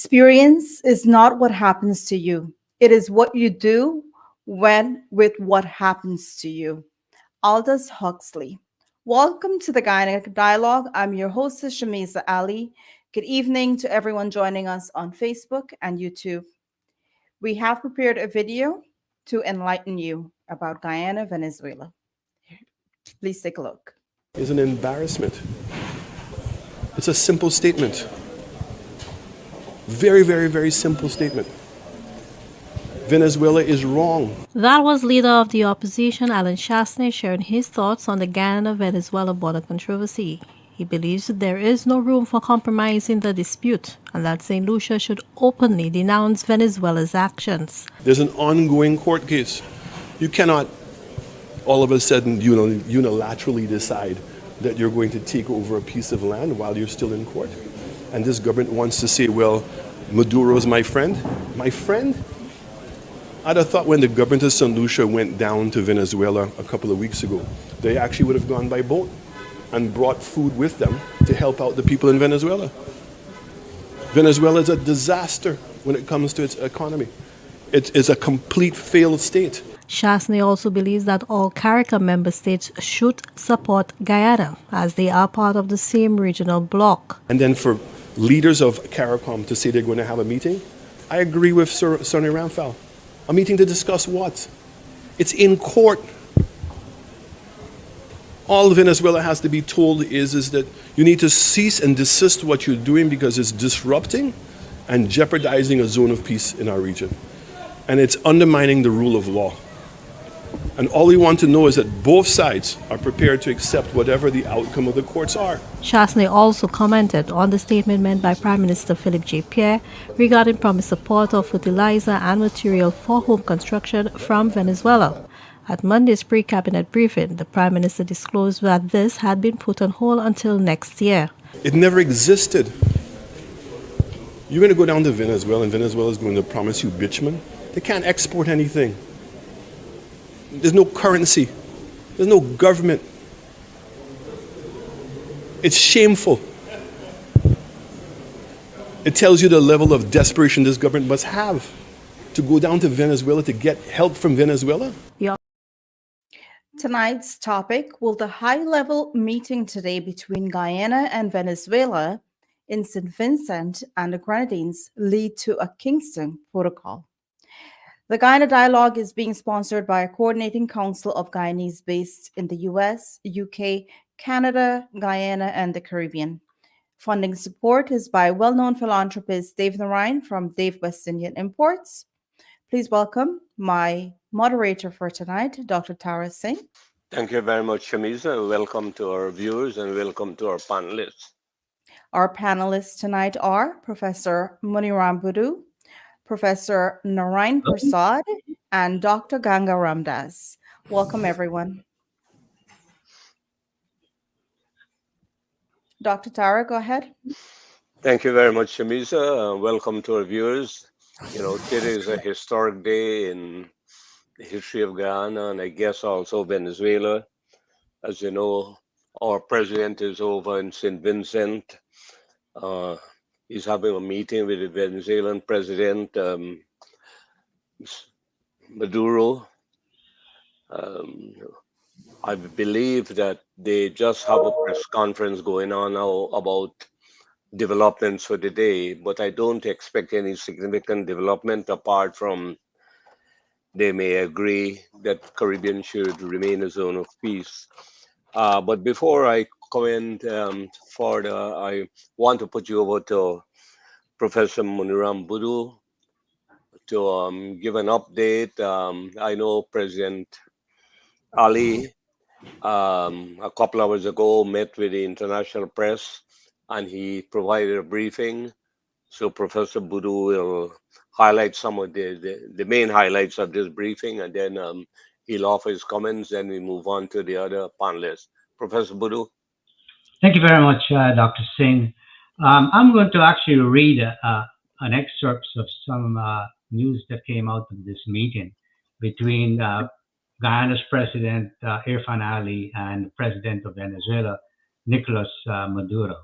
Experience is not what happens to you, it is what you do when with what happens to you. Aldous Huxley. Welcome to the Guyana Dialogue. I'm your hostess, Shamiza Ali. Good evening to everyone joining us on Facebook and YouTube. We have prepared a video to enlighten you about Guyana, Venezuela. Please take a look. Is an embarrassment. It's a simple statement. Very, very, very simple statement. Venezuela is wrong. That was leader of the opposition, Alan Chasney, sharing his thoughts on the Guyana-Venezuela border controversy. He believes there is no room for compromise in the dispute and that St. Lucia should openly denounce Venezuela's actions. There's an ongoing court case. You cannot all of a sudden unilaterally decide that you're going to take over a piece of land while you're still in court. And this government wants to say, well, Maduro's my friend. My friend? I'd have thought when the government of St. Lucia went down to Venezuela a couple of weeks ago, they actually would have gone by boat and brought food with them to help out the people in Venezuela. Venezuela is a disaster when it comes to its economy. It is a complete failed state. Chasney also believes that all CARICOM member states should support Guyana, as they are part of the same regional bloc. And then for leaders of CARICOM to say they're going to have a meeting, I agree with Sonny Ramphal. A meeting to discuss what? It's in court. All Venezuela has to be told is that you need to cease and desist what you're doing because it's disrupting and jeopardizing a zone of peace in our region. And it's undermining the rule of law. And all we want to know is that both sides are prepared to accept whatever the outcome of the courts are. Chasney also commented on the statement made by Prime Minister Philip J. Pierre regarding promised support of fertilizer and material for home construction from Venezuela. At Monday's pre-cabinet briefing, the Prime Minister disclosed that this had been put on hold until next year. It never existed. You're going to go down to Venezuela and Venezuela is going to promise you bitumen. They can't export anything. There's no currency. There's no government. It's shameful. It tells you the level of desperation this government must have to go down to Venezuela to get help from Venezuela. Tonight's topic: will the high-level meeting today between Guyana and Venezuela in St. Vincent and the Grenadines lead to a Kingstown Protocol? The Guyana Dialogue is being sponsored by a coordinating council of Guyanese based in the US, UK, Canada, Guyana, and the Caribbean. Funding support is by well-known philanthropist Dave Narine from Dave West Indian Imports. Please welcome my moderator for tonight, Dr. Tara Singh. Thank you very much, Shamiza. Welcome to our viewers and welcome to our panelists. Our panelists tonight are Professor Muniram Budu, Professor Narain Prasad, and Dr. Ganga Ramdas. Welcome, everyone. Dr. Tara, go ahead. Thank you very much, Shamiza. Welcome to our viewers. Today is a historic day in the history of Guyana and I guess also Venezuela. As you know, our president is over in St. Vincent. He's having a meeting with the Venezuelan president, Maduro. I believe that they just have a press conference going on now about developments for the day, but I don't expect any significant development apart from they may agree that Caribbean should remain a zone of peace. But before I comment further, I want to put you over to Professor Muniram Budu to give an update. I know President Ali a couple hours ago met with the international press and he provided a briefing. So Professor Budu will highlight some of the main highlights of this briefing and then he'll offer his comments, then we move on to the other panelists. Professor Budu. Thank you very much, Dr. Singh. I'm going to actually read an excerpt of some news that came out of this meeting between Guyana's President Irfan Ali and the President of Venezuela, Nicolas Maduro.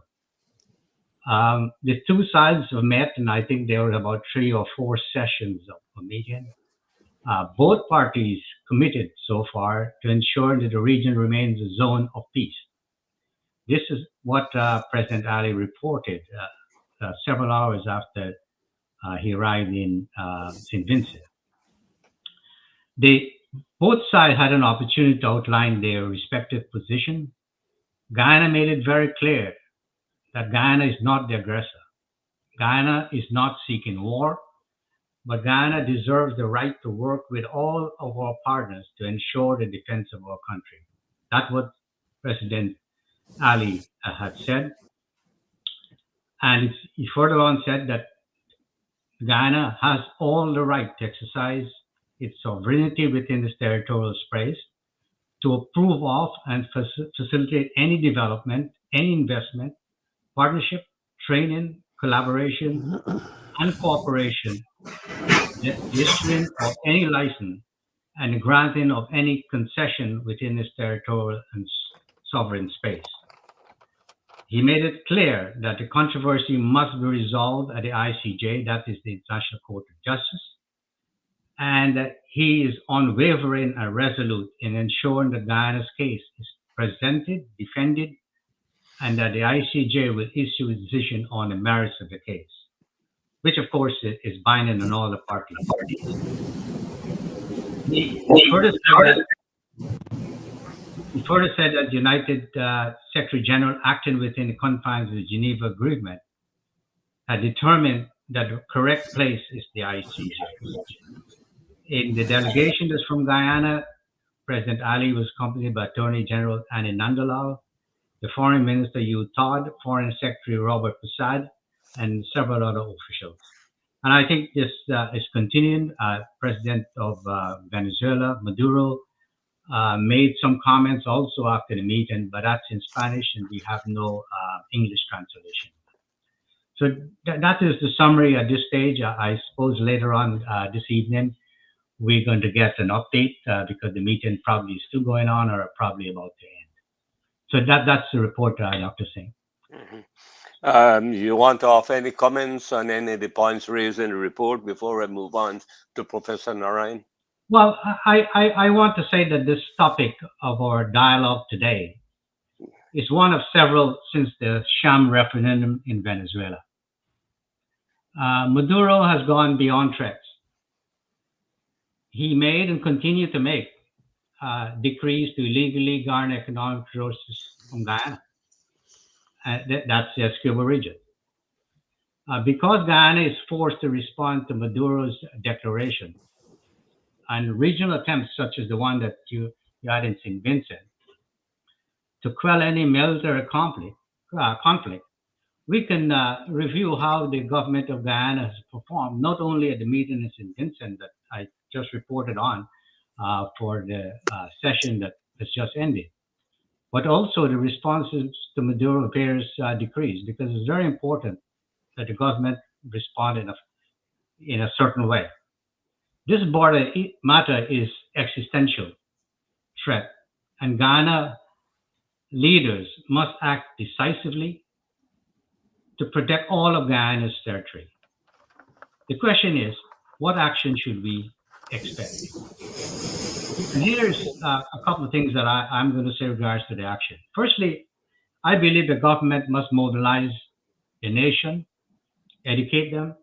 The two sides have met, and I think there were about 3 or 4 sessions of a meeting. Both parties committed so far to ensure that the region remains a zone of peace. This is what President Ali reported several hours after he arrived in St. Vincent. Both sides had an opportunity to outline their respective position. Guyana made it very clear that Guyana is not the aggressor. Guyana is not seeking war, but Guyana deserves the right to work with all of our partners to ensure the defense of our country. That's what President Ali had said. And he further on said that Guyana has all the right to exercise its sovereignty within its territorial space, to approve of and facilitate any development, any investment, partnership, training, collaboration, and cooperation, the issuing of any license, and the granting of any concession within its territorial and sovereign space. He made it clear that the controversy must be resolved at the ICJ, that is the International Court of Justice, and that he is unwavering and resolute in ensuring that Guyana's case is presented, defended, and that the ICJ will issue a decision on the merits of the case, which of course is binding on all the parties. He further said that the United Secretary General, acting within the confines of the Geneva Agreement, had determined that the correct place is the ICJ. In the delegation that's from Guyana, President Ali was accompanied by Attorney General Annie Nandalal, the Foreign Minister Hugh Todd, Foreign Secretary Robert Prasad, and several other officials. And I think this is continuing. President of Venezuela, Maduro, made some comments also after the meeting, but that's in Spanish and we have no English translation. So that is the summary at this stage. I suppose later on this evening, we're going to get an update because the meeting probably is still going on or probably about to end. So that's the report, Dr. Singh. Mm-hmm. You want to offer any comments on any of the points raised in the report before I move on to Professor Narayan? Well, I want to say that this topic of our dialogue today is one of several since the sham referendum in Venezuela. Maduro has gone beyond threats. He made and continued to make decrees to illegally garner economic resources from Guyana. That's the Essequibo region. Because Guyana is forced to respond to Maduro's declaration, and regional attempts such as the one that you had in St. Vincent to quell any military conflict, we can review how the government of Guyana has performed, not only at the meeting in St. Vincent that I just reported on for the session that has just ended, but also the responses to Maduro various decrees, because it's very important that the government respond in a certain way. This border matter is existential threat, and Guyana leaders must act decisively to protect all of Guyana's territory. The question is, what action should we expect? And here's a couple of things that I'm going to say in regards to the action. Firstly, I believe the government must mobilize the nation, educate them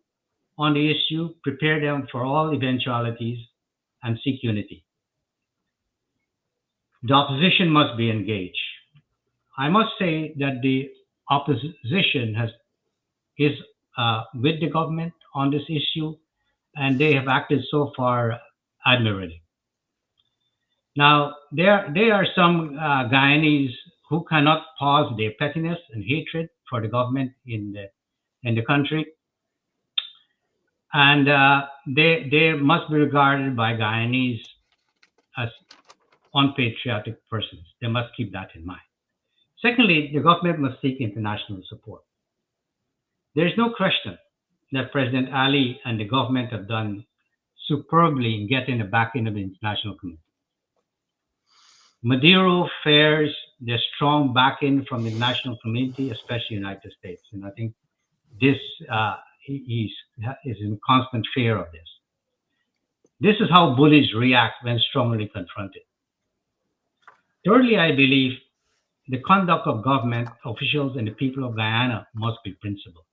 on the issue, prepare them for all eventualities, and seek unity. The opposition must be engaged. I must say that the opposition is with the government on this issue, and they have acted so far admirably. Now, there are some Guyanese who cannot pause their pettiness and hatred for the government in the country, and they must be regarded by Guyanese as unpatriotic persons. They must keep that in mind. Secondly, the government must seek international support. There is no question that President Ali and the government have done superbly in getting the backing of the international community. Maduro fares the strong backing from the international community, especially the United States. And I think this he is in constant fear of this. This is how bullies react when strongly confronted. Thirdly, I believe the conduct of government officials and the people of Guyana must be principled.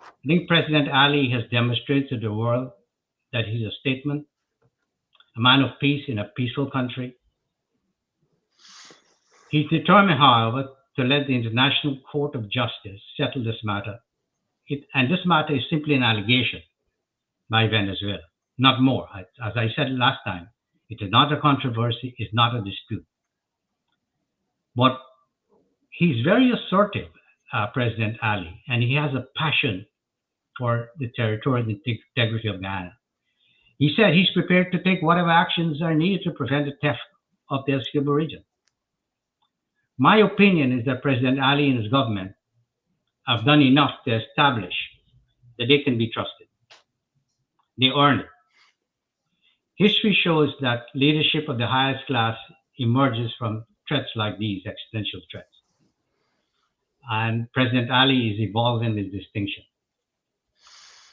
I think President Ali has demonstrated to the world that he's a statesman, a man of peace in a peaceful country. He's determined, however, to let the International Court of Justice settle this matter. And this matter is simply an allegation by Venezuela, not more. As I said last time, it is not a controversy, it's not a dispute. But he's very assertive, President Ali, and he has a passion for the territorial integrity of Guyana. He said he's prepared to take whatever actions are needed to prevent the theft of the Essequibo region. My opinion is that President Ali and his government have done enough to establish that they can be trusted. They earned it. History shows that leadership of the highest class emerges from threats like these, existential threats. And President Ali is evolving this distinction.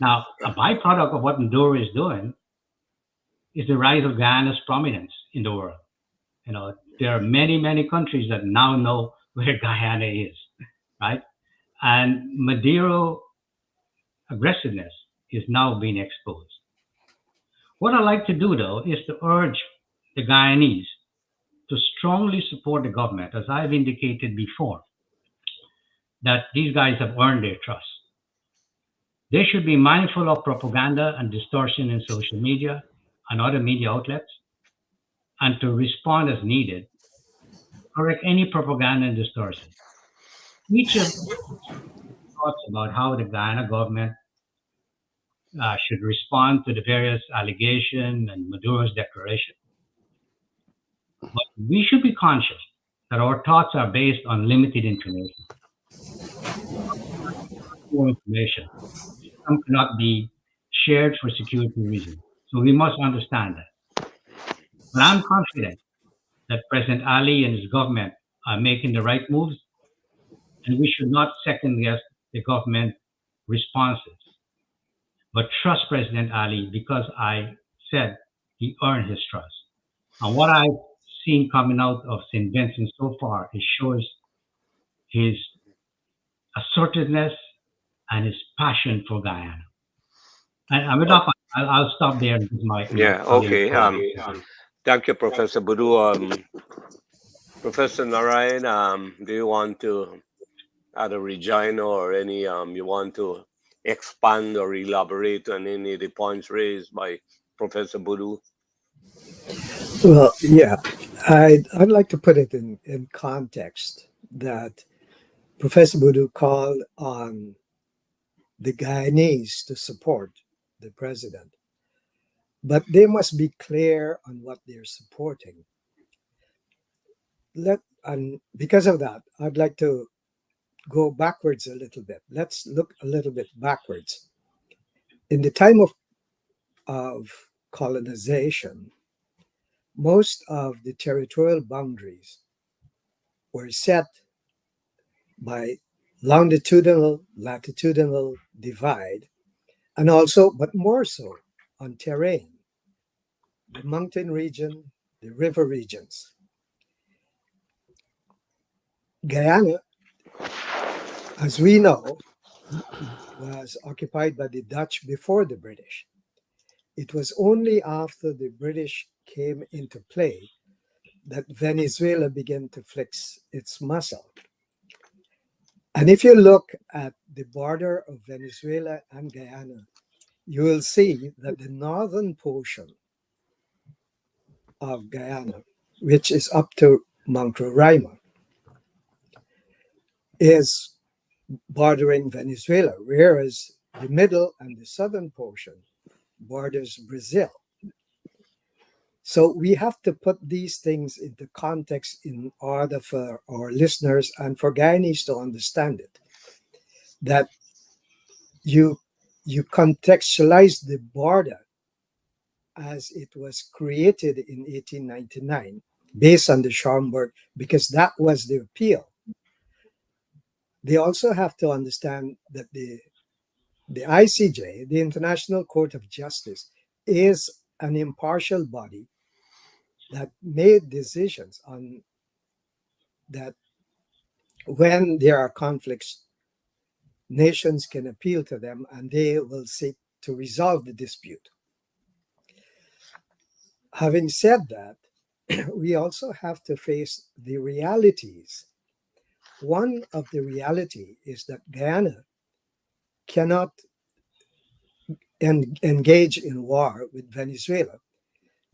Now, a byproduct of what Maduro is doing is the rise of Guyana's prominence in the world. You know, there are many, many countries that now know where Guyana is, right? And Maduro aggressiveness is now being exposed. What I like to do, though, is to urge the Guyanese to strongly support the government, as I've indicated before, that these guys have earned their trust. They should be mindful of propaganda and distortion in social media and other media outlets, and to respond as needed, correct any propaganda and distortion. Each of them thoughts about how the Guyana government should respond to the various allegations and Maduro's declaration. But we should be conscious that our thoughts are based on limited information. More information. Some cannot be shared for security reasons. So we must understand that. But I'm confident that President Ali and his government are making the right moves, and we should not second guess the government responses, but trust President Ali, because I said he earned his trust. And what I've seen coming out of St. Vincent so far, it shows his assertiveness and his passion for Guyana. And I'll stop there. Okay. Thank you, Professor Boudou. Professor Narayan, do you want to add a rejoinder or any you want to expand or elaborate on any of the points raised by Professor Boudou? Well, yeah, I'd like to put it in context that Professor Boudou called on the Guyanese to support the president, but they must be clear on what they're supporting. And because of that, I'd like to go backwards a little bit. Let's look a little bit backwards. In the time of colonization, most of the territorial boundaries were set by longitudinal, latitudinal divide, and also, but more so, on terrain, the mountain region, the river regions. Guyana, as we know, was occupied by the Dutch before the British. It was only after the British came into play that Venezuela began to flex its muscle. And if you look at the border of Venezuela and Guyana, you will see that the northern portion of Guyana, which is up to Mount Roraima, is bordering Venezuela, whereas the middle and the southern portion borders Brazil. So we have to put these things into context in order for our listeners and for Guyanese to understand it, that you contextualize the border as it was created in 1899 based on the Schaumburg, because that was the appeal. they also have to understand that the ICJ, the International Court of Justice, is an impartial body that made decisions on that when there are conflicts, nations can appeal to them and they will seek to resolve the dispute. Having said that, we also have to face the realities. One of the reality is that Guyana cannot engage in war with Venezuela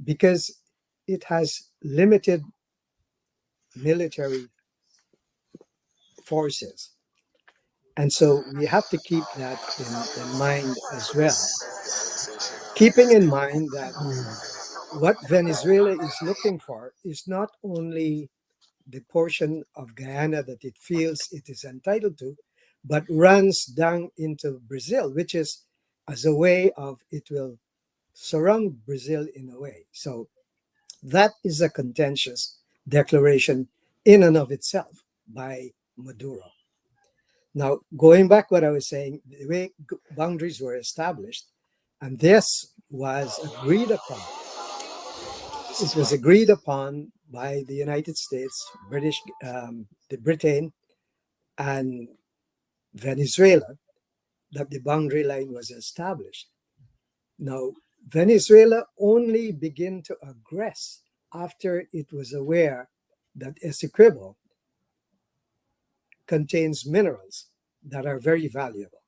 because it has limited military forces. And so we have to keep that in mind as well. Keeping in mind that what Venezuela is looking for is not only the portion of Guyana that it feels it is entitled to, but runs down into Brazil, which is as a way of it will surround Brazil in a way. So that is a contentious declaration in and of itself by Maduro. Now, going back what I was saying, the way boundaries were established, and this was agreed upon. It was agreed upon by the United States, the Britain, and Venezuela that the boundary line was established. Now, Venezuela only began to aggress after it was aware that Essequibo contains minerals that are very valuable.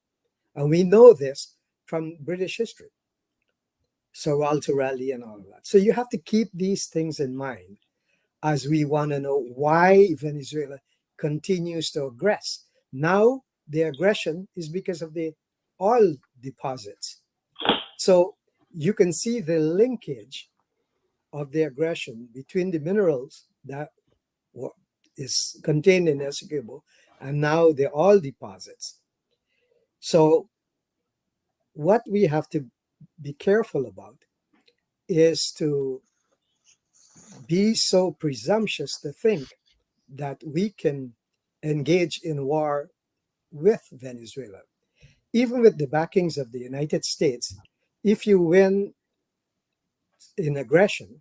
And we know this from British history. Sir Walter Raleigh and all of that. So you have to keep these things in mind as we want to know why Venezuela continues to aggress. Now, the aggression is because of the oil deposits. So you can see the linkage of the aggression between the minerals that is contained in Essequibo and now the oil deposits. So what we have to be careful about is to be so presumptuous to think that we can engage in war with Venezuela. Even with the backings of the United States, if you win in aggression,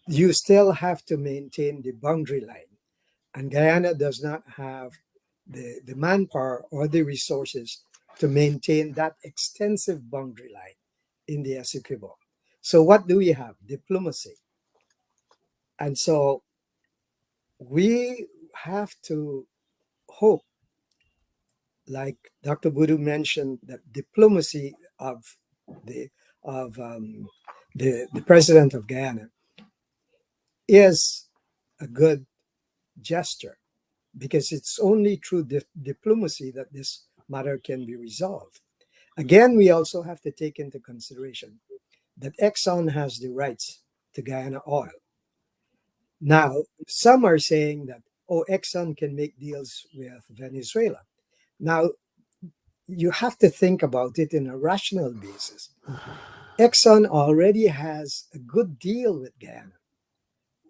you still have to maintain the boundary line. And Guyana does not have the manpower or the resources to maintain that extensive boundary line in the Essequibo. So what do we have? Diplomacy. And so we have to hope, like Dr. Budu mentioned, that diplomacy of the president of Guyana is a good gesture, because it's only through diplomacy that this matter can be resolved. Again, we also have to take into consideration that Exxon has the rights to Guyana oil. Now, some are saying that, oh, Exxon can make deals with Venezuela. Now, you have to think about it in a rational basis. Exxon already has a good deal with Guyana.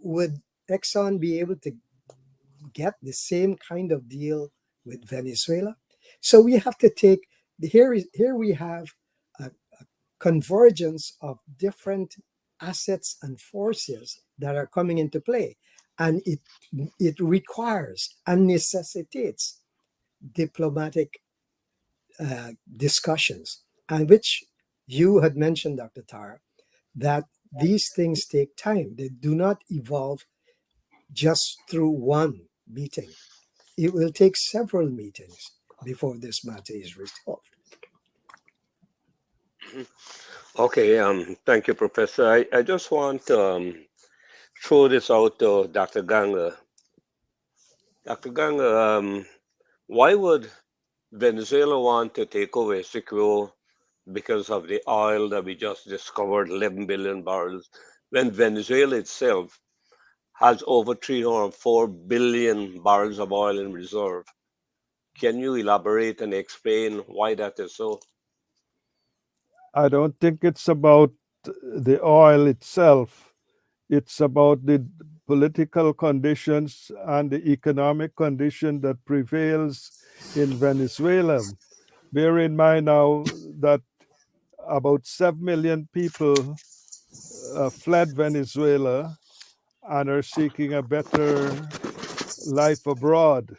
Would Exxon be able to get the same kind of deal with Venezuela? So we have to take, here we have a convergence of different assets and forces that are coming into play. And it requires and necessitates diplomatic discussions, and which you had mentioned, Dr. Tara, that these things take time. They do not evolve just through one meeting. It will take several meetings before this matter is resolved. Okay, thank you, Professor. I just want to throw this out to Dr. Ganga. Dr. Ganga, why would Venezuela want to take over Essequibo because of the oil that we just discovered, 11 billion barrels, when Venezuela itself has over 304 billion barrels of oil in reserve? Can you elaborate and explain why that is so? I don't think it's about the oil itself. It's about the political conditions and the economic condition that prevails in Venezuela. Bear in mind now that about 7 million people fled Venezuela and are seeking a better life abroad.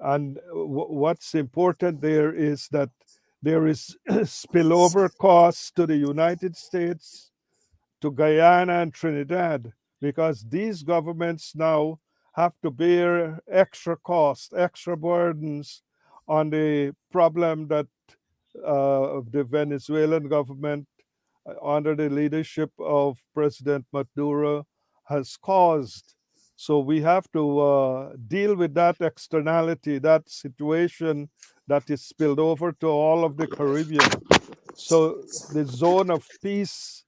And what's important there is that there is spillover costs to the United States, to Guyana and Trinidad, because these governments now have to bear extra costs, extra burdens on the problem that the Venezuelan government, under the leadership of President Maduro, has caused. So we have to deal with that externality, that situation that is spilled over to all of the Caribbean. So the zone of peace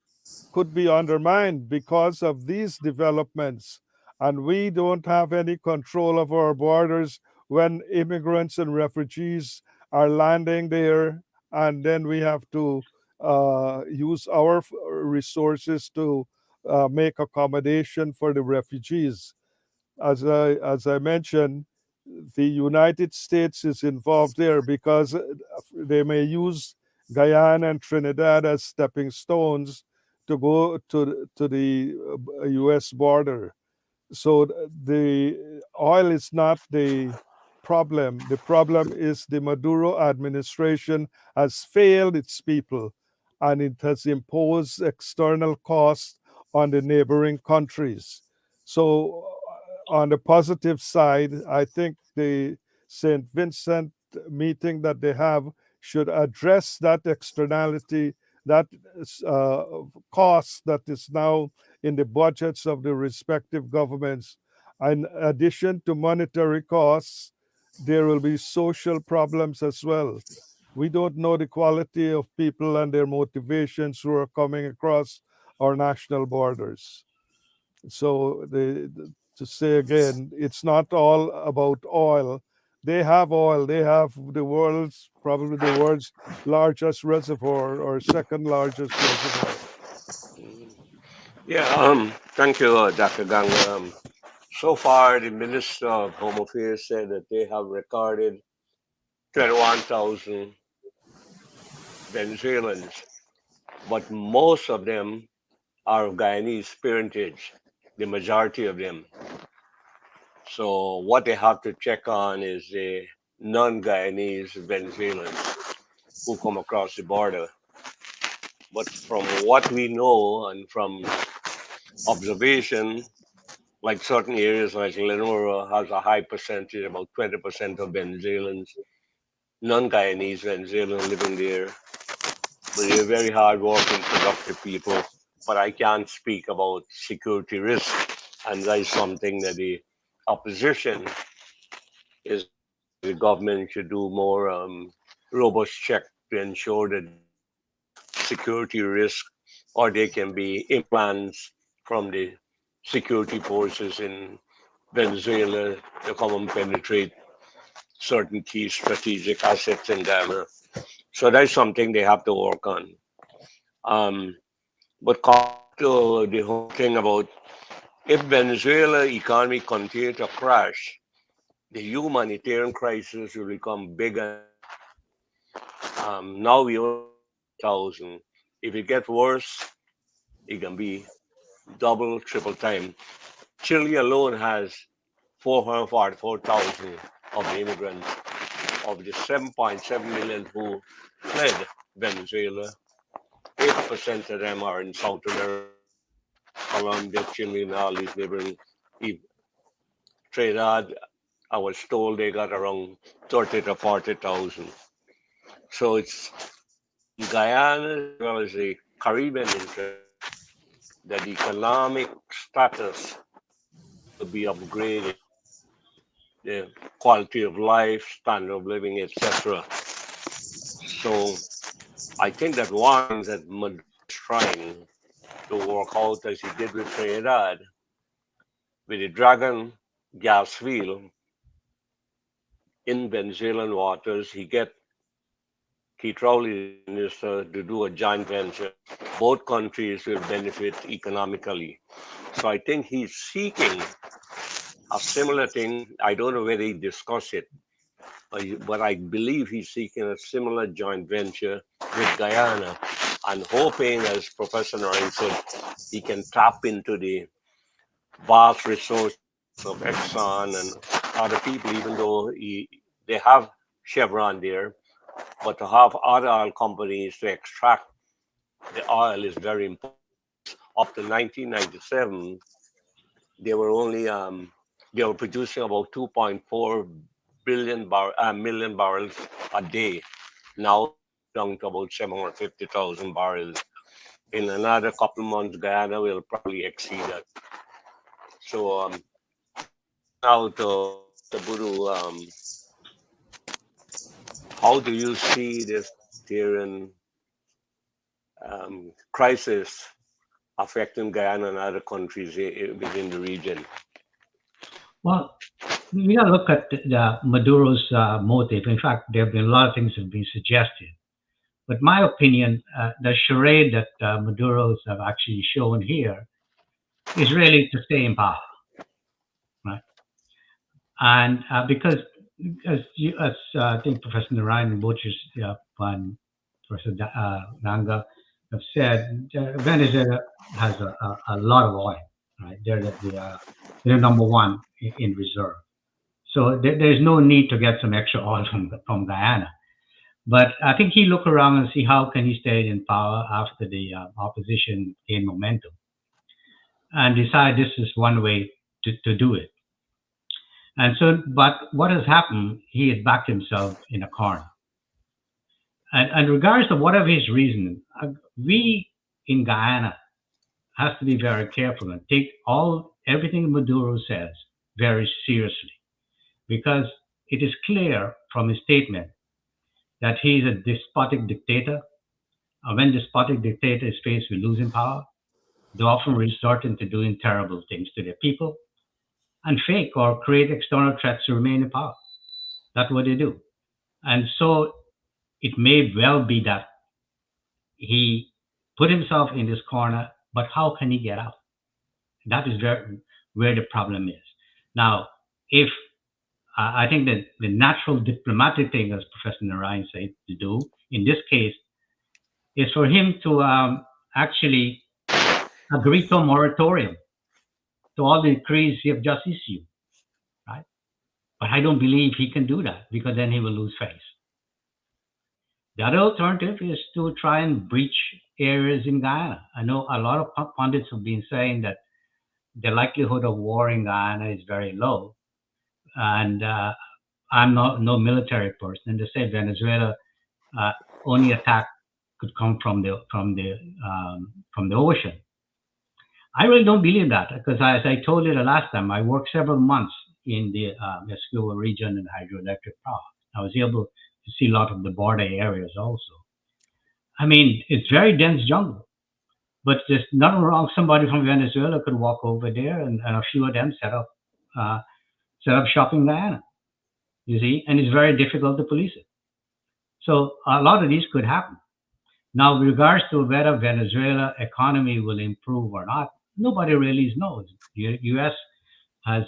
could be undermined because of these developments. And we don't have any control of our borders when immigrants and refugees are landing there. And then we have to use our resources to make accommodation for the refugees. As I mentioned, the United States is involved there because they may use Guyana and Trinidad as stepping stones to go to the U.S. border. So the oil is not the problem. The problem is the Maduro administration has failed its people, and it has imposed external costs on the neighboring countries. So on the positive side, I think the St. Vincent meeting that they have should address that externality, that uh, cost that is now in the budgets of the respective governments. In addition to monetary costs, there will be social problems as well. We don't know the quality of people and their motivations who are coming across our national borders. So to say again, it's not all about oil. They have oil. They have probably the world's largest reservoir or second largest reservoir. Yeah, thank you, Dr. Gang. So far, the Minister of Home Affairs said that they have recorded 21,000 Venezuelans, but most of them are of Guyanese parentage, the majority of them. So what they have to check on is the non-Guyanese Venezuelans who come across the border. But from what we know and from observation, like certain areas like Lenora has a high percentage, about 20% of Venezuelans, non-Guyanese Venezuelans living there. But they're very hard-working, productive people. But I can't speak about security risk, and that is something that the opposition is saying that the government should do more robust check to ensure that there is no security risk, or there can be implants from the security forces in Venezuela to come and penetrate certain key strategic assets in Ghana. So that's something they have to work on. Um, but coming back to the whole thing about if Venezuela economy continue to crash, the humanitarian crisis will become big and big. Now we only have 20,000. If it gets worse, it can be double, triple time. Chile alone has 444,000 of the immigrants. Of the 7.7 million who fled Venezuela, 80% of them are in South America, Colombia, Chile, and all these neighboring. Trinidad, I was told they got around 30 to 40,000. So it's Guyana as well as the Caribbean interest that the economic status will be upgraded, the quality of life, standard of living, etc. So I think that one thing that Maduro is trying to work out as he did with Trinidad, with the Dragon gas field in Venezuelan waters, he probably minister to do a joint venture. Both countries will benefit economically. So I think he's seeking a similar thing. I don't know whether he discussed it, but I believe he's seeking a similar joint venture with Guyana and hoping, as Professor Noreen said, he can tap into the vast resources of Exxon and other people, even though they have Chevron there, but to have other oil companies to extract the oil is very important. Up to 1997, they were only they were producing about 2.4 million barrels a day. Now down to about 750,000 barrels. In another couple of months, Guyana will probably exceed that. So now to Dr. Buru, how do you see this humanitarian crisis affecting Guyana and other countries within the region? Well, we got to look at Maduro's motive. In fact, there have been a lot of things that have been suggested. But my opinion, the charade that Maduro's have actually shown here is really to stay in power, right? And because, as I think Professor Narayan Bochers and Professor Nanga have said, Venezuela has a lot of oil, right? They're number one in reserve. So there's no need to get some extra oil from Guyana. But I think he looked around and see how can he stay in power after the opposition gained momentum, and decide this is one way to do it. And so, but what has happened? He has backed himself in a corner. And regardless of whatever his reason, we in Guyana has to be very careful and take everything Maduro says very seriously, because it is clear from his statement that he is a despotic dictator. When despotic dictator is faced with losing power, they often resort into doing terrible things to their people and fake or create external threats to remain in power. That's what they do. And so it may well be that he put himself in this corner, but how can he get out? That is where the problem is. Now, if I think that the natural diplomatic thing, as Professor Narayan said, to do in this case is for him to actually agree to a moratorium to all the decrees he have just issued, right? But I don't believe he can do that because then he will lose face. The other alternative is to try and breach areas in Guyana. I know a lot of pundits have been saying that the likelihood of war in Guyana is very low, and I'm no military person. They say Venezuela only attack could come from the ocean. I really don't believe that because, as I told you the last time, I worked several months in the Escobar region and hydroelectric power. I was able to see a lot of the border areas also. I mean, it's very dense jungle, but there's nothing wrong. Somebody from Venezuela could walk over there, and a few of them set up shop in Guyana. You see, and it's very difficult to police it. So a lot of these could happen. Now, with regards to whether Venezuela economy will improve or not, nobody really knows. The U.S. has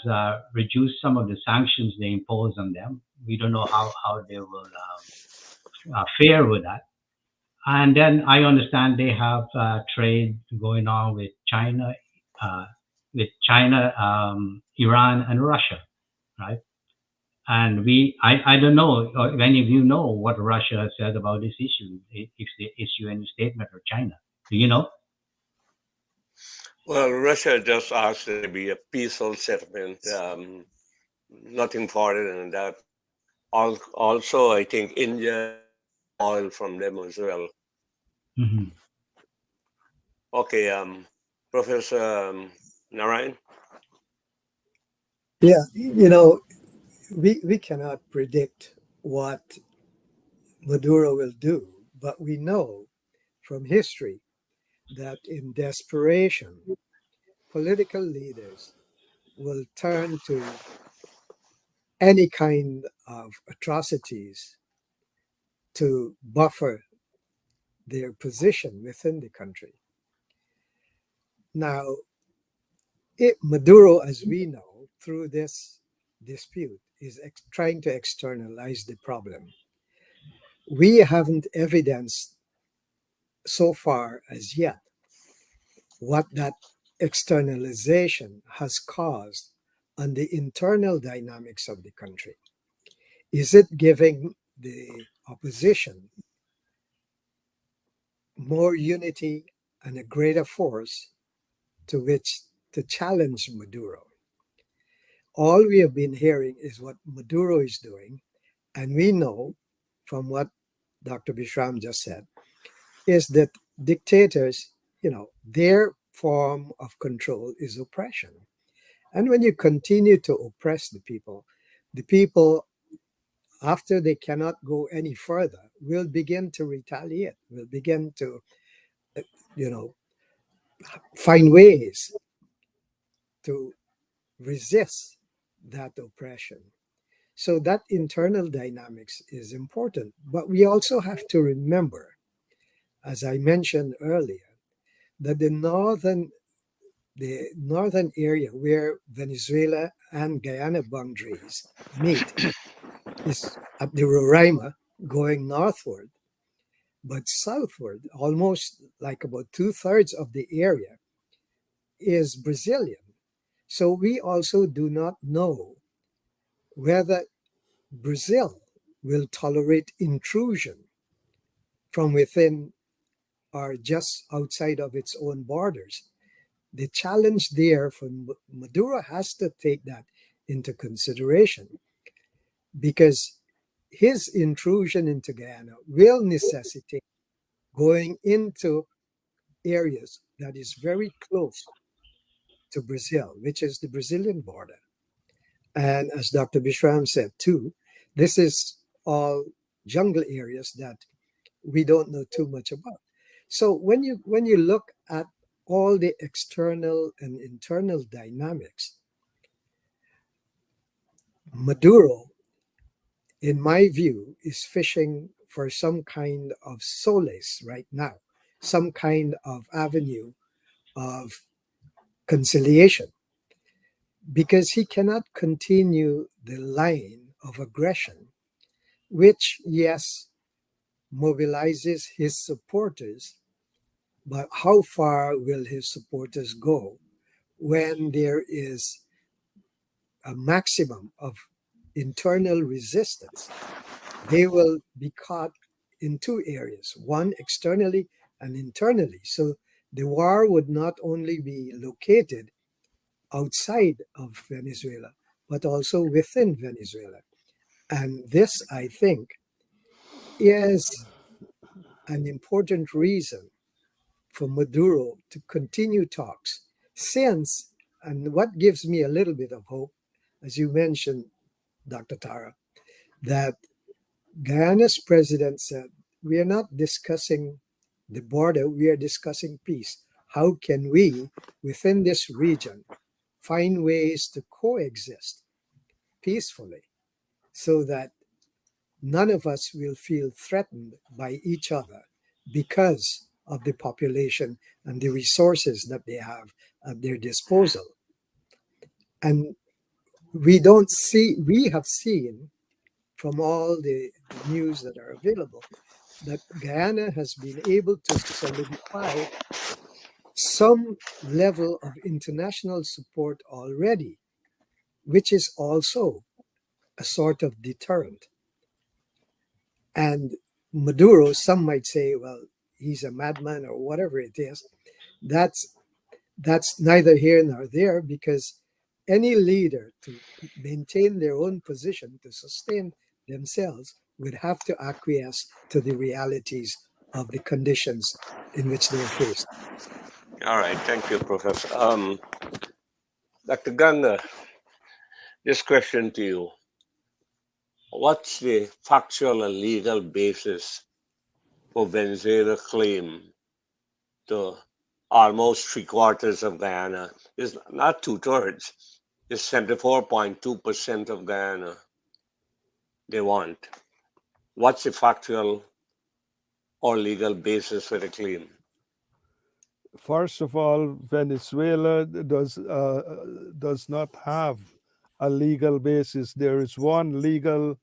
reduced some of the sanctions they impose on them. We don't know how they will fare with that. And then I understand they have trade going on with China, Iran, and Russia, right? And I don't know if any of you know what Russia has said about this issue, if they issue any statement, or China. Do you know? Well, Russia just asked there to be a peaceful settlement. Nothing further than that. Also, I think India oil from them as well. Mm-hmm. Okay, Professor Narayan. Yeah, we cannot predict what Maduro will do, but we know from history that in desperation, political leaders will turn to any kind of atrocities to buffer their position within the country. Now, Maduro, as we know, through this dispute, is trying to externalize the problem. We haven't evidenced so far as yet what that externalization has caused on the internal dynamics of the country. Is it giving the opposition more unity and a greater force to which to challenge Maduro? All we have been hearing is what Maduro is doing, and we know from what Dr. Bishram just said is that dictators, their form of control is oppression. And when you continue to oppress the people, after they cannot go any further, will begin to retaliate, will begin to, you know, find ways to resist that oppression. So that internal dynamics is important. But we also have to remember, as I mentioned earlier, that the northern area where Venezuela and Guyana boundaries meet is at the Roraima going northward, but southward, almost like about 2/3 of the area is Brazilian. So we also do not know whether Brazil will tolerate intrusion from within or just outside of its own borders. The challenge there for Maduro has to take that into consideration because his intrusion into Guyana will necessitate going into areas that is very close to Brazil, which is the Brazilian border. And as Dr. Bishram said too, this is all jungle areas that we don't know too much about. So when you look at all the external and internal dynamics, Maduro, in my view, is fishing for some kind of solace right now, some kind of avenue of conciliation, because he cannot continue the line of aggression, which, yes, mobilizes his supporters, but how far will his supporters go when there is a maximum of internal resistance? They will be caught in two areas, one externally and internally. So the war would not only be located outside of Venezuela, but also within Venezuela. And this, I think, is an important reason for Maduro to continue talks since, and what gives me a little bit of hope, as you mentioned, Dr. Tara, that Guyana's president said, we are not discussing the border, we are discussing peace. How can we, within this region, find ways to coexist peacefully so that none of us will feel threatened by each other because of the population and the resources that they have at their disposal? And we have seen from all the news that are available that Guyana has been able to solidify some level of international support already, which is also a sort of deterrent. And Maduro, some might say, well, he's a madman or whatever it is. That's neither here nor there, because any leader to maintain their own position, to sustain themselves, would have to acquiesce to the realities of the conditions in which they're faced. All right, thank you, Professor. Dr. Ganga, this question to you. What's the factual and legal basis for Venezuela's claim to almost 3/4 of Guyana? It's not 2/3, it's 74.2% of Guyana they want. What's the factual or legal basis for the claim? First of all, Venezuela does not have a legal basis. There is one legal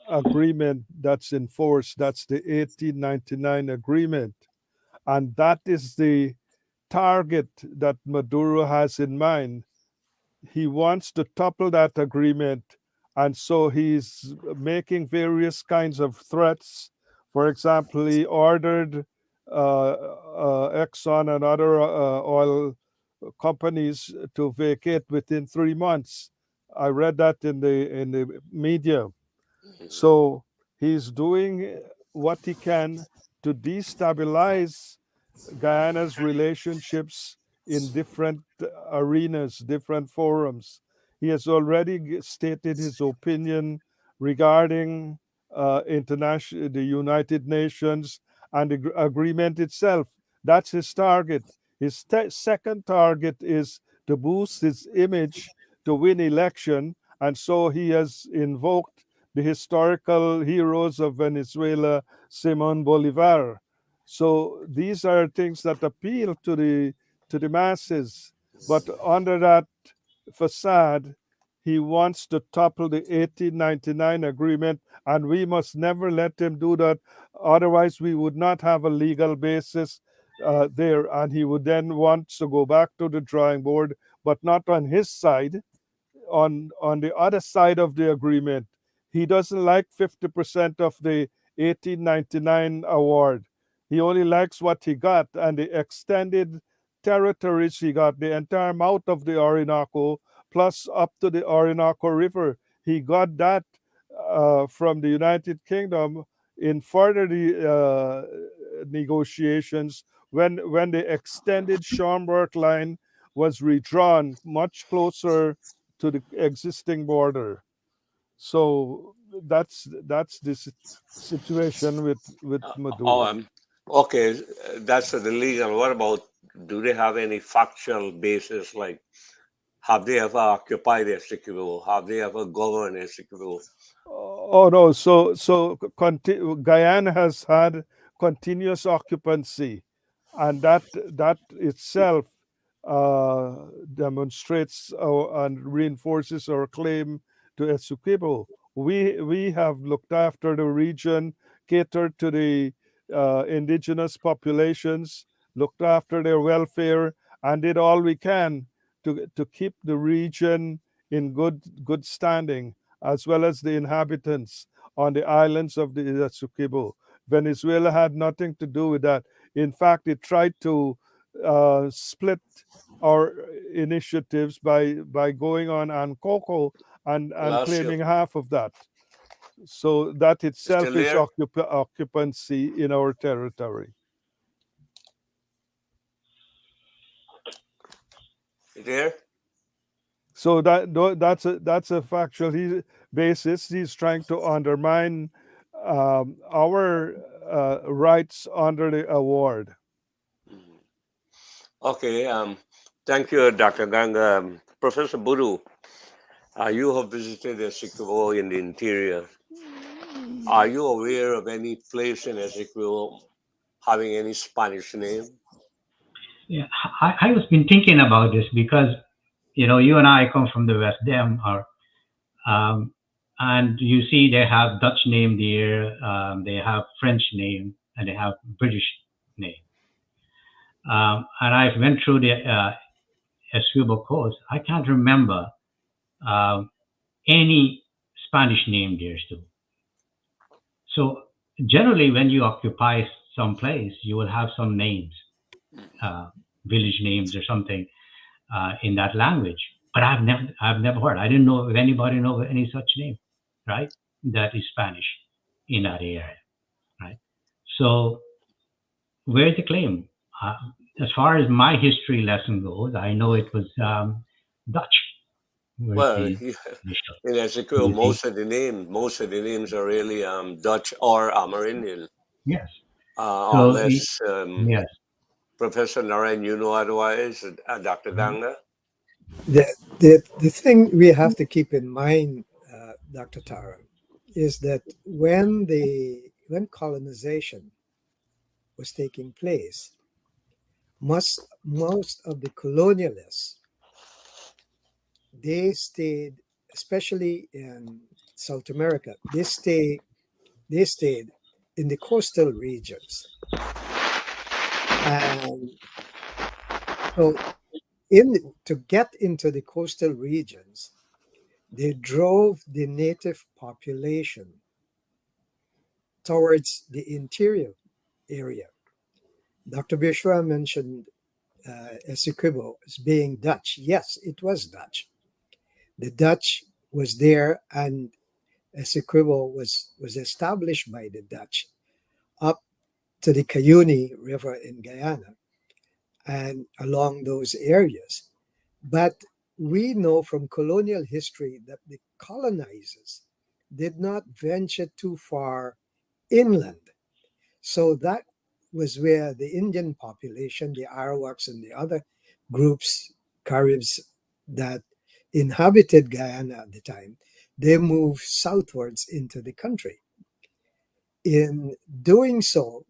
agreement that's in force. That's the 1899 agreement, and that is the target that Maduro has in mind. He wants to topple that agreement, and so he's making various kinds of threats. For example, he ordered Exxon and other oil companies to vacate within 3 months. I read that in the media. So he's doing what he can to destabilize Guyana's relationships in different arenas, different forums. He has already stated his opinion regarding the United Nations and the agreement itself. That's his target. His second target is to boost his image to win election, and so he has invoked the historical heroes of Venezuela, Simon Bolivar. So these are things that appeal to the masses, but under that facade, he wants to topple the 1899 agreement, and we must never let him do that. Otherwise, we would not have a legal basis there, and he would then want to go back to the drawing board, but not on his side, on the other side of the agreement. He doesn't like 50% of the 1899 award. He only likes what he got, and the extended territories he got, the entire mouth of the Orinoco, plus up to the Orinoco River. He got that from the United Kingdom in further negotiations when the extended Schomburg line was redrawn much closer to the existing border. So that's the situation with Oh, Maduro. okay, that's the legal. What about, do they have any factual basis? Like, have they ever occupied Essequibo? Have they ever governed Essequibo? Oh no, Guyana has had continuous occupancy, and that itself demonstrates and reinforces our claim to Essequibo. We have looked after the region, catered to the indigenous populations, looked after their welfare, and did all we can to keep the region in good standing, as well as the inhabitants on the islands of the Essequibo. Venezuela had nothing to do with that. In fact, it tried to split our initiatives by going on Coco and Last year, claiming half of that. So that still itself is there? occupancy in our territory. There? So that's a factual basis. He's trying to undermine our rights under the award. Mhm. Okay. Thank you, Dr. Ganga. Professor Buru, you have visited Essequibo in the interior. Are you aware of any place in Essequibo having any Spanish name? Yeah, I was been thinking about this because you and I come from the West Dem, or um, and you see they have Dutch name there, they have French name, and they have British name. And I went through the Essequibo coast. I can't remember um, any Spanish name there still. So generally, when you occupy some place, you will have some names, uh, village names or something in that language. But I've never heard. I didn't know if anybody know any such name, right? That is Spanish in that area, right? So where's the claim? Uh, as far as my history lesson goes, I know it was Dutch. Where's Well, the initial? in Essequibo, You see? most of the names are really Dutch or Amerindian, Yes. So unless yes. Professor Narayan, you know otherwise, Dr. Mhm. Ganga. The thing we have to keep in mind, Dr. Tara, is that when colonization was taking place, most of the colonialists, they stayed, especially in South America, they stayed in the coastal regions. And so to get into the coastal regions, they drove the native population towards the interior area. Dr. Bishra mentioned Essequibo as being Dutch. Yes, it was Dutch. The Dutch was there, and Essequibo was established by the Dutch up to the Cayuni River in Guyana and along those areas. But we know from colonial history that the colonizers did not venture too far inland. So that was where the Indian population, the Arawaks and the other groups, Caribs that inhabited Guyana at the time, they moved southwards into the country. In doing so,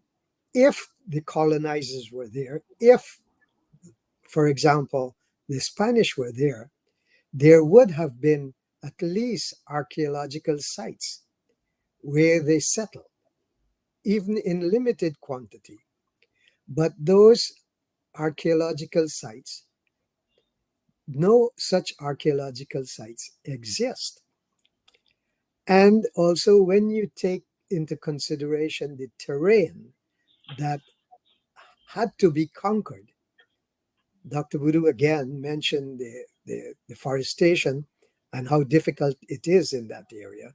if the colonizers were there, if, for example, the Spanish were there would have been at least archaeological sites where they settled, even in limited quantity. But those archaeological sites, no such archaeological sites exist. And also, when you take into consideration the terrain that had to be conquered, Dr. Voodoo again mentioned the deforestation and how difficult it is in that area.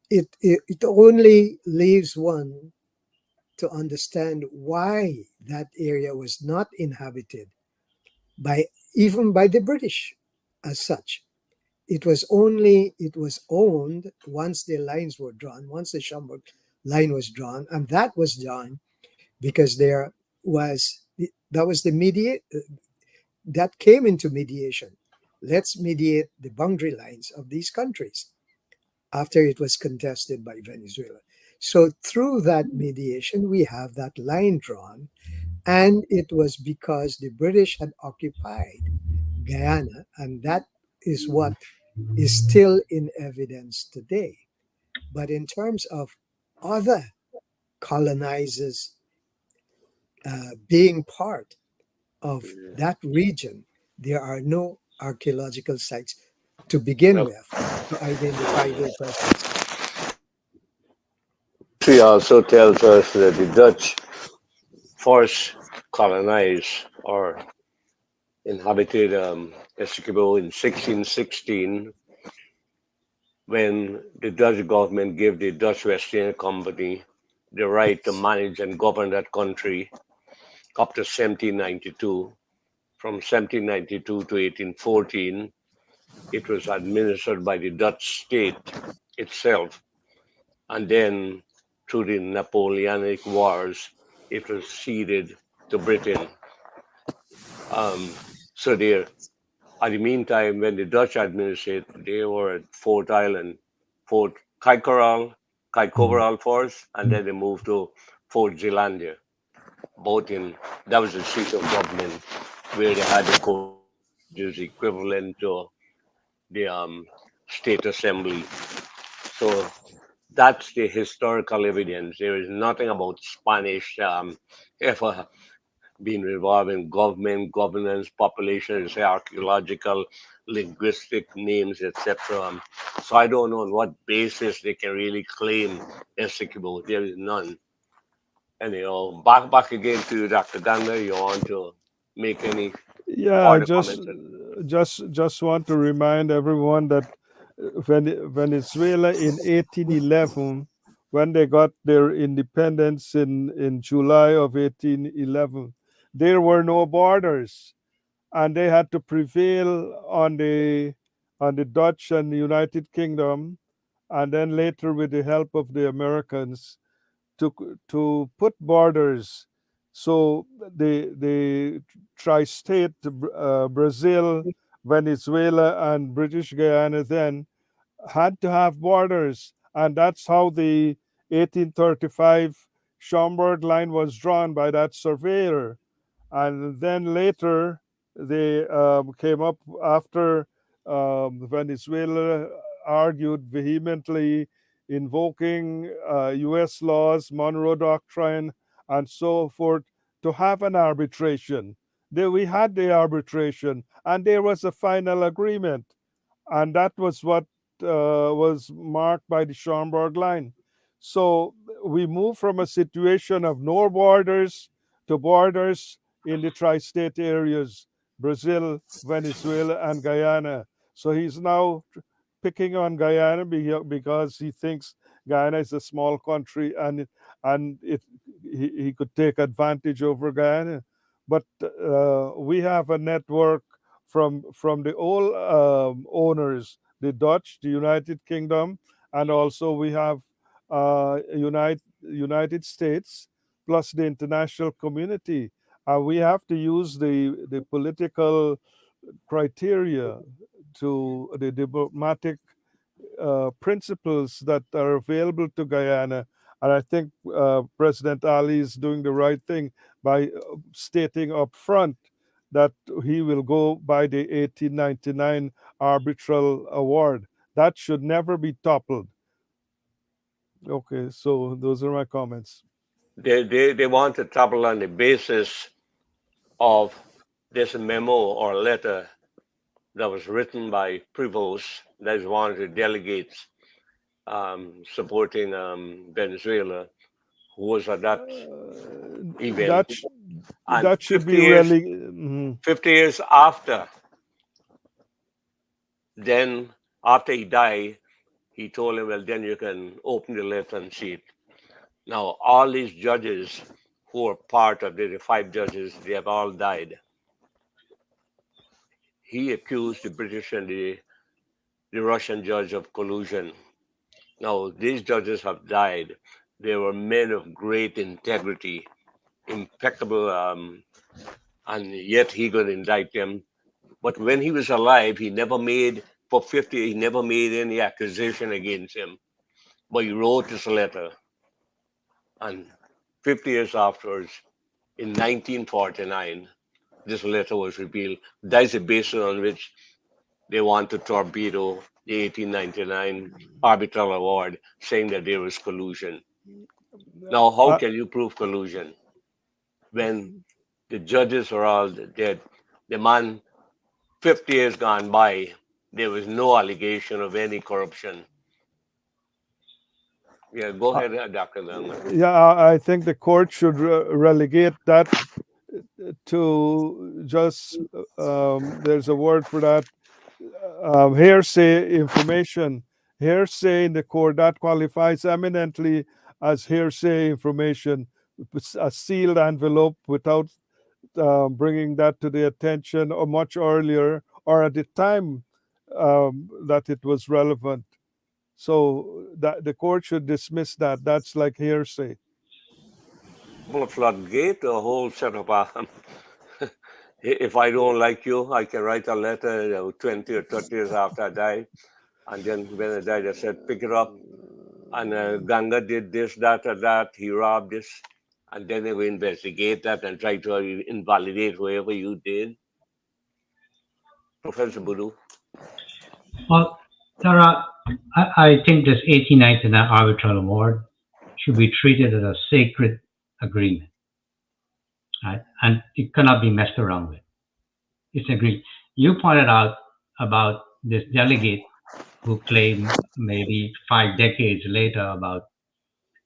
It only leaves one to understand why that area was not inhabited by even by the British as such. It was owned once the lines were drawn, once the Schomburg line was drawn, and that was done because that was the mediate that came into mediation. Let's mediate the boundary lines of these countries after it was contested by Venezuela. So through that mediation, we have that line drawn, and it was because the British had occupied Guyana, and that is what is still in evidence today. But in terms of other colonizers being part of that region, there are no archaeological sites to begin Now, with to identify their presence. history also tells us that the Dutch first colonized or inhabited Essequibo in 1616 when the Dutch government gave the Dutch West India Company the right to manage and govern that country up to 1792. From 1792 to 1814, it was administered by the Dutch state itself. And then through the Napoleonic Wars, it was ceded to Britain. So there, at the meantime, when the Dutch administered, they were at Fort Island, Fort Kaikovaral first, and then they moved to Fort Zeelandia. Both in that was the seat of government where they had the court, which is equivalent to the state assembly. So that's the historical evidence. There is nothing about Spanish ever being involved in government, governance, population, say archaeological, linguistic names, etc. So I don't know on what basis they can really claim Essequibo. There is none. And back again to Dr. Ganga. You want to make any Yeah, I further just comments? just want to remind everyone that Venezuela in 1811, when they got their independence in July of 1811, there were no borders, and they had to prevail on the Dutch and the United Kingdom, and then later with the help of the Americans to put borders. So the tri-state Brazil, Venezuela, and British Guyana then had to have borders, and that's how the 1835 Schomburg line was drawn by that surveyor. And then later they came up after Venezuela argued vehemently, invoking U.S. laws, Monroe Doctrine, and so forth, to have an arbitration. We had the arbitration, and there was a final agreement, and that was what was marked by the Schomburg line. So we moved from a situation of no borders to borders in the tri-state areas, Brazil, Venezuela, and Guyana. So he's now picking on Guyana because he thinks Guyana is a small country and he could take advantage over Guyana. But we have a network from the old owners, the Dutch, the United Kingdom, and also we have United States plus the international community. We have to use the political criteria to the diplomatic principles that are available to Guyana. And I think President Ali is doing the right thing by stating up front that he will go by the 1899 arbitral award. That should never be toppled. Okay, so those are my comments. They want to trouble on the basis of this memo or letter that was written by Prevost, that is one of the delegates supporting Venezuela, who was at that event. And That should be really. 50 years after, then after he died, he told him, well, then you can open the letter and see it. Now, all these judges who are part of the 5 judges, they have all died. He accused the British and the Russian judge of collusion. Now, these judges have died. They were men of great integrity, impeccable, and yet he could indict them. But when he was alive, he never made, for 50, he never made any accusation against him. But he wrote this letter. And 50 years afterwards, in 1949, this letter was revealed. That is the basis on which they want to torpedo the 1899 arbitral award, saying that there was collusion. Now, how can you prove collusion when the judges are all dead? The man, 50 years gone by, there was no allegation of any corruption. Yeah, go ahead, Dr. Langa. Yeah, I think the court should relegate that to just, there's a word for that, hearsay information. Hearsay in the court, that qualifies eminently as hearsay information, a sealed envelope without bringing that to the attention or much earlier or at the time that it was relevant. So that the court should dismiss that. That's like hearsay. Well, floodgate, a whole set of if I don't like you, I can write a letter 20 or 30 years after I die. And then when I died, I said, pick it up. And Ganga did this, that, or that. He robbed this. And then they will investigate that and try to invalidate whatever you did. Professor Boodoo. Well, Tara, I think this 1899 arbitral award should be treated as a sacred agreement, right? And it cannot be messed around with. It's agreed. You pointed out about this delegate who claimed maybe 5 decades later about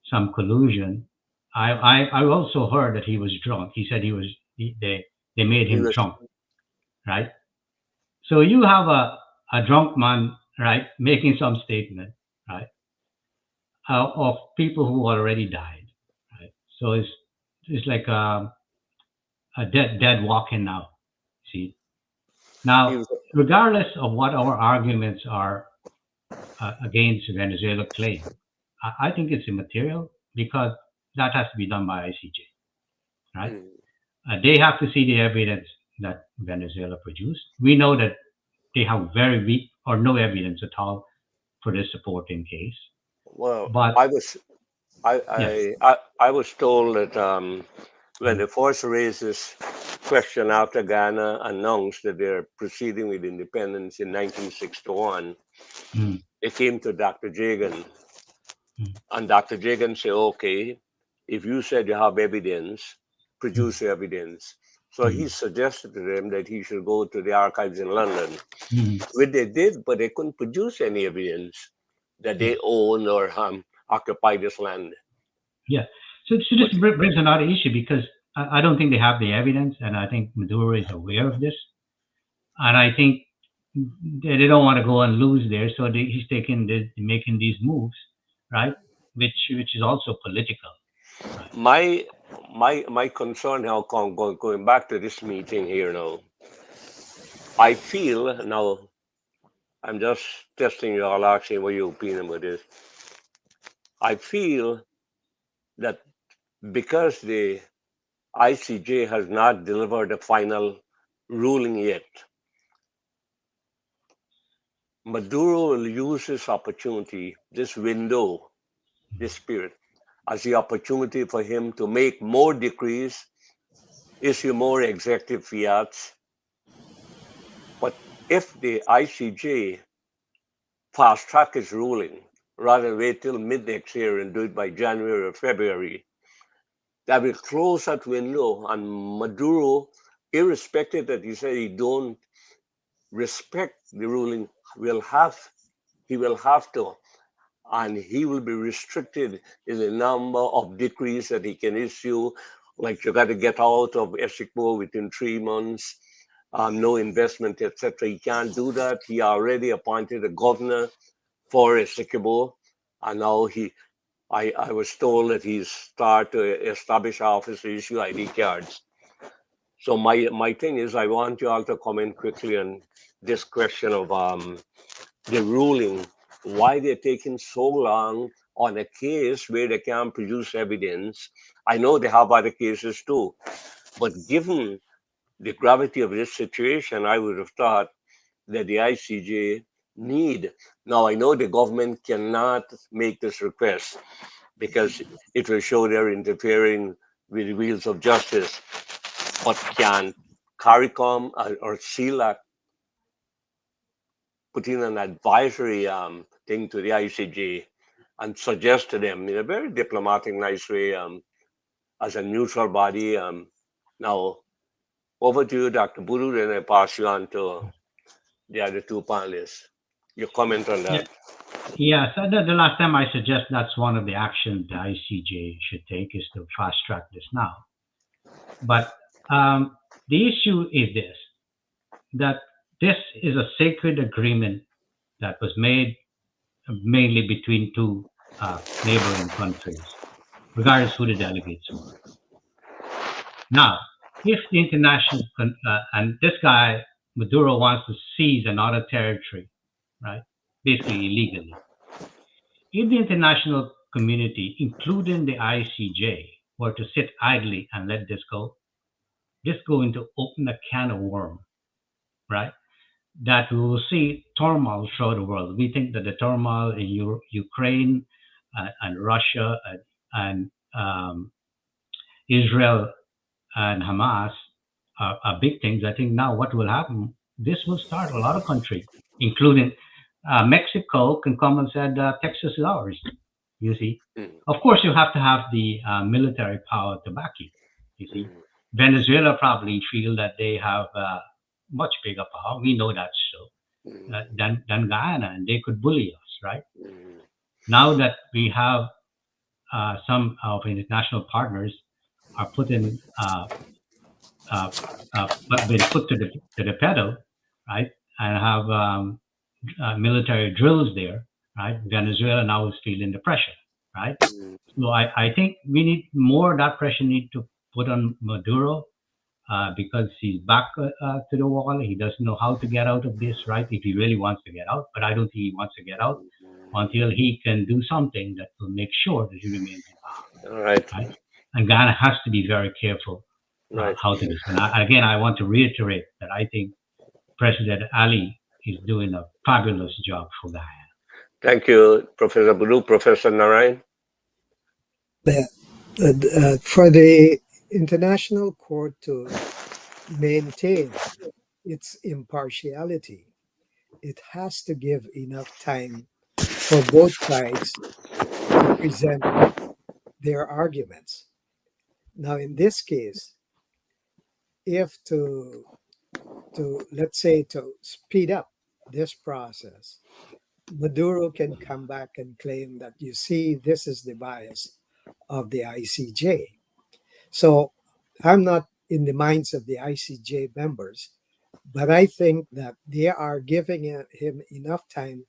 some collusion. I also heard that he was drunk. He said they made him drunk, right? So you have a drunk man, right, making some statement, right, of people who already died, right? So it's like a dead walking now. See, now regardless of what our arguments are against Venezuela claim, I think it's immaterial because that has to be done by ICJ, right? They have to see the evidence that Venezuela produced. We know that they have very weak or no evidence at all for this supporting case. Well, but I was told that when they first raised this question after Guyana announced that they're proceeding with independence in 1961, they came to Dr. Jagan, and Dr. Jagan said, okay, if you said you have evidence, produce the evidence. So he suggested to them that he should go to the archives in London, which they did, but they couldn't produce any evidence that they own or occupy this land. Yeah. So this brings another issue because I don't think they have the evidence, and I think Maduro is aware of this, and I think they don't want to go and lose there, so he's making these moves, right? Which is also political. Right? My concern now, going back to this meeting here now, I feel now, I'm just testing you all, asking what your opinion about this. I feel that because the ICJ has not delivered a final ruling yet, Maduro will use this opportunity, this window, this period, as the opportunity for him to make more decrees, issue more executive fiats. But if the ICJ fast track his ruling rather than wait till mid next year and do it by January or February, that will close that window, and Maduro, irrespective that he said he don't respect the ruling, he will have to, and he will be restricted in the number of decrees that he can issue. Like, you got to get out of Essequibo within 3 months, no investment, etc. He can't do that. He already appointed a governor for Essequibo, and now I was told that he's start to establish office, issue ID cards. So my thing is, I want you all to comment quickly on this question of the ruling, why they're taking so long on a case where they can't produce evidence. I know they have other cases too, but given the gravity of this situation, I would have thought that the ICJ need. Now, I know the government cannot make this request because it will show they're interfering with the wheels of justice, but can CARICOM or CELAC put in an advisory thing to the ICJ and suggest to them in a very diplomatic, nice way, as a neutral body. Now, over to you, Dr. Buru, then I pass you on to the other two panelists. Your comment on that? Yeah. So the last time I suggest that's one of the actions the ICJ should take is to fast track this now. But the issue is this, that this is a sacred agreement that was made mainly between two neighboring countries, regardless who the delegates were. Now, if the international, and this guy, Maduro, wants to seize another territory, right, basically illegally. If the international community, including the ICJ, were to sit idly and let this go, this is going to open a can of worms, right? That we will see turmoil throughout the world. We think that the turmoil in Ukraine and Russia and Israel and Hamas are big things. I think now what will happen, this will start a lot of countries, including Mexico can come and say Texas is ours, you see. Of course, you have to have the military power to back you see. Venezuela probably feel that they have much bigger power. We know that's so, than Guyana, and they could bully us, right? Now that we have some of international partners are putting been put to the pedal, right, and have military drills there, right? Venezuela now is feeling the pressure, right? So I think we need more of that pressure need to put on Maduro because he's back to the wall. He doesn't know how to get out of this, right? If he really wants to get out, but I don't think he wants to get out until he can do something that will make sure that he remains in power. All right. Right? And Ghana has to be very careful how to do this. And again, I want to reiterate that I think President Ali is doing a fabulous job for Guyana. Thank you, Professor Bulu. Professor Narayan? For the international court to maintain its impartiality, it has to give enough time for both sides to present their arguments. Now, in this case, if to let's say to speed up this process, Maduro can come back and claim that you see this is the bias of the ICJ. So I'm not in the minds of the ICJ members, but I think that they are giving him enough time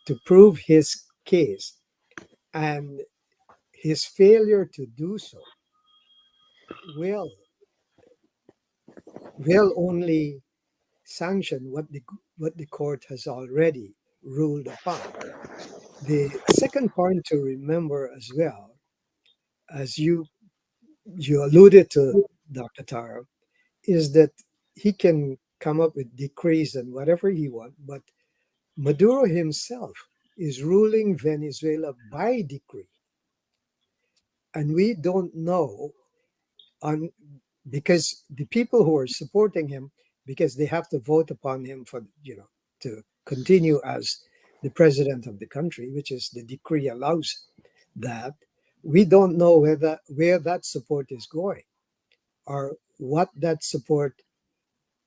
to prove his case, and his failure to do so will will only sanction what the court has already ruled upon. The second point to remember as well, as you alluded to, Dr. Taro, is that he can come up with decrees and whatever he wants, but Maduro himself is ruling Venezuela by decree, and we don't know on because the people who are supporting him, because they have to vote upon him for to continue as the president of the country, which is the decree allows that. We don't know where that support is going or what that support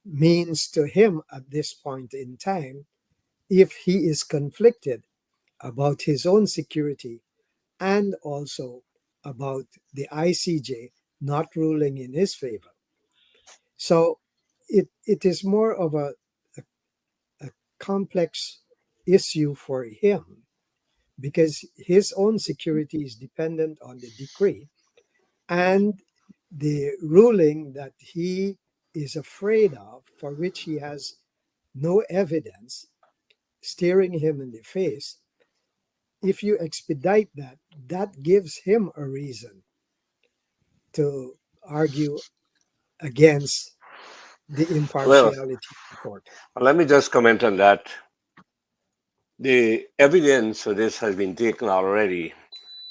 means to him at this point in time, if he is conflicted about his own security and also about the ICJ not ruling in his favor. So it is more of a complex issue for him because his own security is dependent on the decree and the ruling that he is afraid of, for which he has no evidence staring him in the face. If you expedite that, that gives him a reason to argue against the Well, impartiality of the court. let me just comment on that. The evidence for this has been taken already.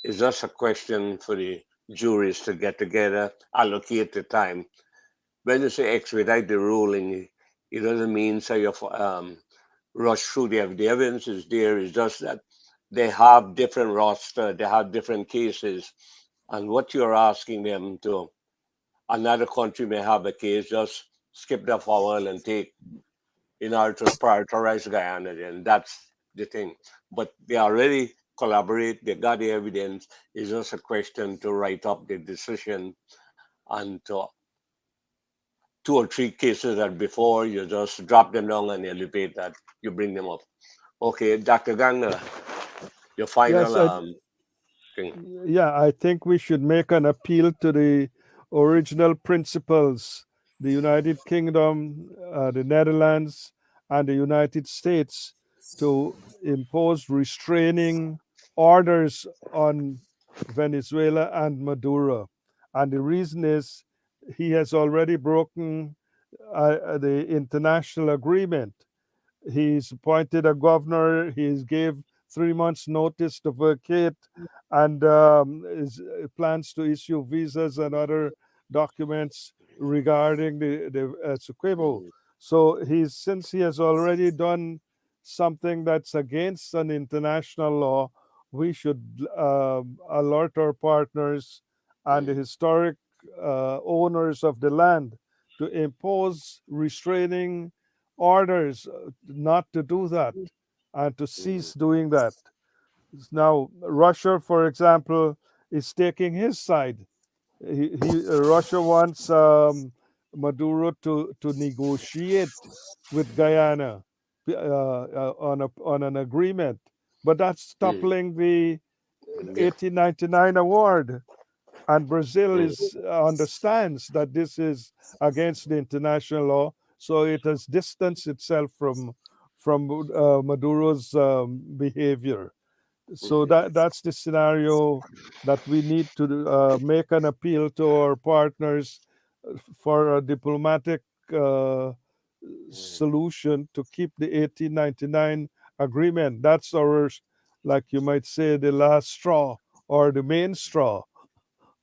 It's just a question for the juries to get together, allocate the time. When you say expedite the ruling, it doesn't mean say you rush through the evidence is there. It's just that they have different roster, they have different cases, and what you're asking them to, another country may have a case, just skip the forward and take in order to prioritize Guyana, and that's the thing. But they already collaborate, they got the evidence. It's just a question to write up the decision and to two or three cases that before you just drop them down and elevate that, you bring them up. Okay, Dr. Gangler, your Yes, final thing. yeah, I think we should make an appeal to the original principles, the United Kingdom, the Netherlands, and the United States to impose restraining orders on Venezuela and Maduro. And the reason is he has already broken the international agreement. He's appointed a governor. He's gave 3 months notice to vacate, and plans to issue visas and other documents regarding the Essequibo. Mhm. So since he has already done something that's against an international law, we should alert our partners and the Mhm. historic owners of the land to impose restraining orders not to do that and to Mhm. cease doing that. Now, Russia, for example, is taking his side. Russia wants Maduro to negotiate with Guyana on an agreement, but that's Mhm. toppling the Yeah. 1899 award, and Brazil Mhm. is understands that this is against the international law, so it has distanced itself from Maduro's behavior. So Mhm. that's the scenario that we need to make an appeal to our partners for a diplomatic uh, Mhm. solution to keep the 1899 agreement. That's our, like you might say, the last straw or the main straw.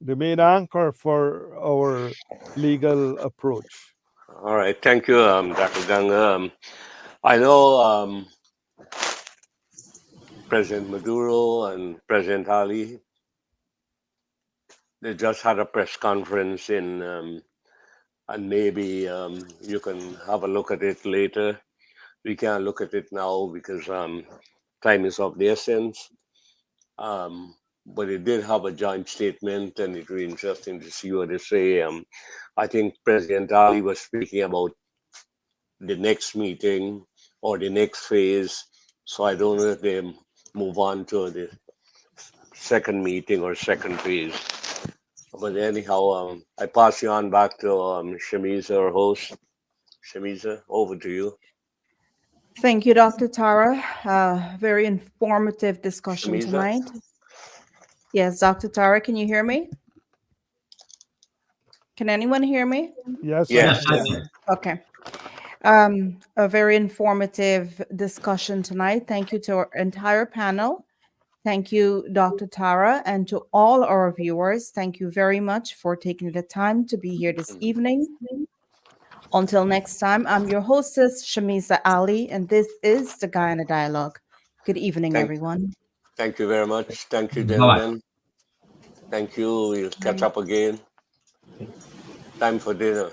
the main anchor for our legal approach. All right. Thank you, Dr. Gang. I know President Maduro and President Ali, they just had a press conference and maybe you can have a look at it later. We can't look at it now because time is of the essence. But it did have a joint statement, and it's really interesting to see what they say. I think President Ali was speaking about the next meeting or the next phase. So I don't know if they move on to the second meeting or second phase. But anyhow, I pass you on back to Shamiza, our host. Shamiza, over to you. Thank you, Dr. Tara. Very informative discussion Shamiza? tonight. Yes, Dr. Tara, can you hear me? Can anyone hear me? Yes, Yes. I can. Okay. A very informative discussion tonight. Thank you to our entire panel. Thank you, Dr. Tara, and to all our viewers. Thank you very much for taking the time to be here this evening. Until next time, I'm your hostess, Shamiza Ali, and this is the Guyana Dialogue. Good evening, everyone. Thank you very much. Thank you, Bye-bye. gentlemen. Thank you. We'll catch up again. Time for dinner.